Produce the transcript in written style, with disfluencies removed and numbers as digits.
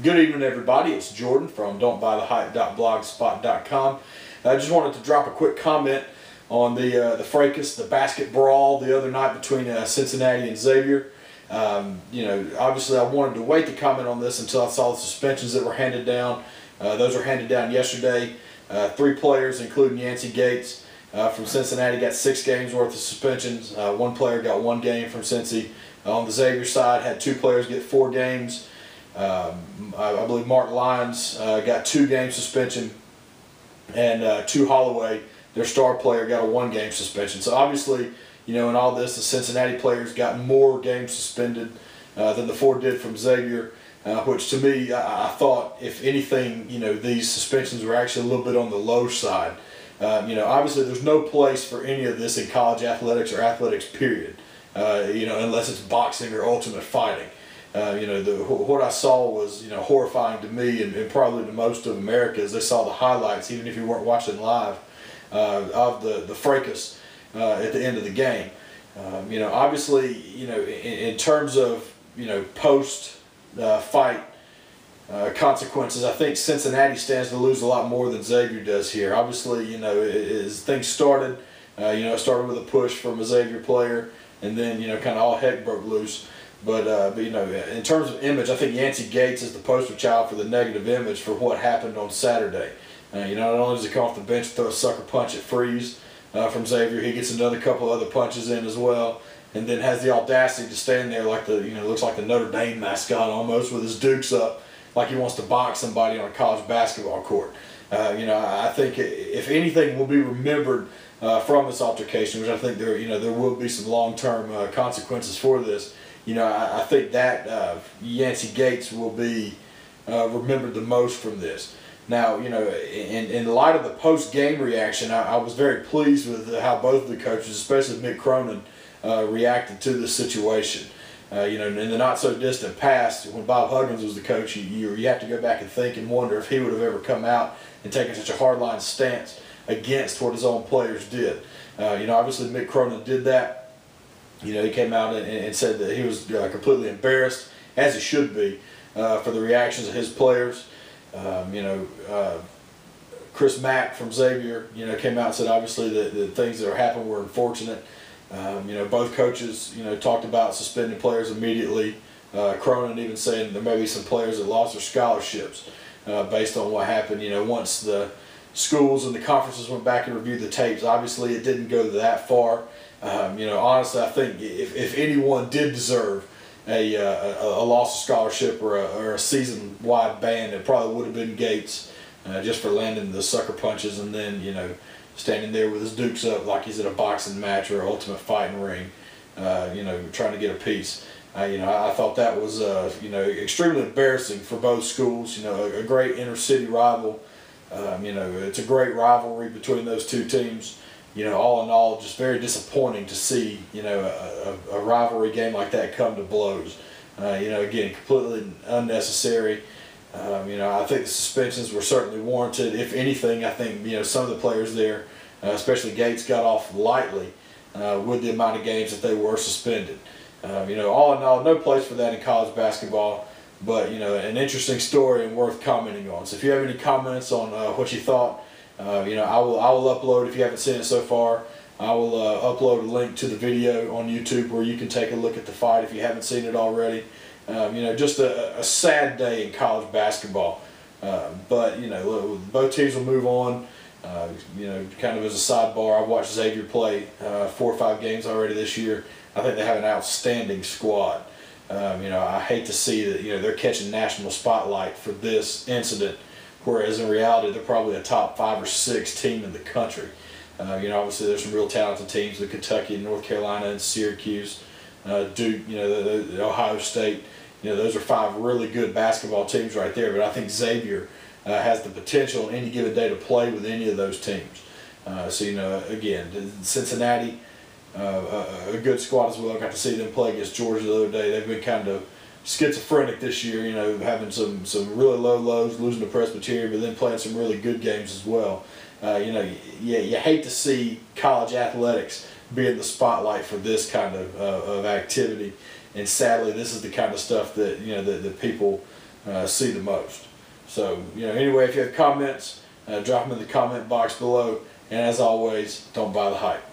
Good evening, everybody. It's Jordan from don'tbuythehype.blogspot.com. I just wanted to drop a quick comment on the fracas, the BasketBrawl the other night between Cincinnati and Xavier. Obviously I wanted to wait to comment on this until I saw the suspensions that were handed down. Those were handed down yesterday. 3 players, including Yancey Gates from Cincinnati, got 6 games worth of suspensions. 1 player got 1 game from Cincy. On the Xavier side, had 2 players get 4 games. I believe Mark Lyons got 2 game suspension, and 2 Holloway, their star player, got a 1 game suspension. So obviously, in all this, the Cincinnati players got more games suspended than the 4 did from Xavier, which to me, I thought, if anything, these suspensions were actually a little bit on the low side. Obviously there's no place for any of this in college athletics or athletics period, unless it's boxing or ultimate fighting. What I saw was horrifying to me and probably to most of America as they saw the highlights, even if you weren't watching live, of the fracas at the end of the game. Obviously, in terms of post fight consequences, I think Cincinnati stands to lose a lot more than Xavier does here. Obviously, as things started, it started with a push from a Xavier player, and then kind of all heck broke loose. But in terms of image, I think Yancey Gates is the poster child for the negative image for what happened on Saturday. Not only does he come off the bench and throw a sucker punch at Freeze from Xavier, he gets another couple other punches in as well, and then has the audacity to stand there like looks like the Notre Dame mascot almost, with his dukes up, like he wants to box somebody on a college basketball court. I think if anything will be remembered from this altercation, which I think there will be some long-term consequences for this. I think that Yancey Gates will be remembered the most from this. Now, in light of the post-game reaction, I was very pleased with how both of the coaches, especially Mick Cronin, reacted to this situation. In the not-so-distant past, when Bob Huggins was the coach, you have to go back and think and wonder if he would have ever come out and taken such a hardline stance against what his own players did. Obviously Mick Cronin did that. He came out and said that he was completely embarrassed, as he should be, for the reactions of his players. Chris Mack from Xavier, came out and said obviously that the things that are happening were unfortunate. Both coaches, talked about suspending players immediately. Cronin even saying there may be some players that lost their scholarships based on what happened. Once the schools and the conferences went back and reviewed the tapes, obviously it didn't go that far. Honestly, I think if anyone did deserve a loss of scholarship or a season-wide ban, it probably would have been Gates, just for landing the sucker punches and then, standing there with his dukes up like he's at a boxing match or an ultimate fighting ring, trying to get a piece. I thought that was, extremely embarrassing for both schools. A great inner-city rival. It's a great rivalry between those 2 teams. All in all, just very disappointing to see, a rivalry game like that come to blows. Again, completely unnecessary. I think the suspensions were certainly warranted. If anything, I think, some of the players there, especially Gates, got off lightly with the amount of games that they were suspended. All in all, no place for that in college basketball, but, an interesting story and worth commenting on. So if you have any comments on what you thought, I will upload, if you haven't seen it so far, I will upload a link to the video on YouTube where you can take a look at the fight if you haven't seen it already. Just a sad day in college basketball. But, both teams will move on. Kind of as a sidebar, I've watched Xavier play 4 or 5 games already this year. I think they have an outstanding squad. I hate to see that, they're catching national spotlight for this incident, whereas in reality they're probably a top 5 or 6 team in the country. Obviously there's some real talented teams with Kentucky and North Carolina and Syracuse, Duke, the Ohio State. Those are 5 really good basketball teams right there, but I think Xavier has the potential on any given day to play with any of those teams. Again, Cincinnati, a good squad as well. I got to see them play against Georgia the other day. They've been kind of schizophrenic this year, having some really low lows, losing to Presbyterian, but then playing some really good games as well. You hate to see college athletics be in the spotlight for this kind of activity, and sadly, this is the kind of stuff that that people see the most. So, anyway, if you have comments, drop them in the comment box below. And as always, don't buy the hype.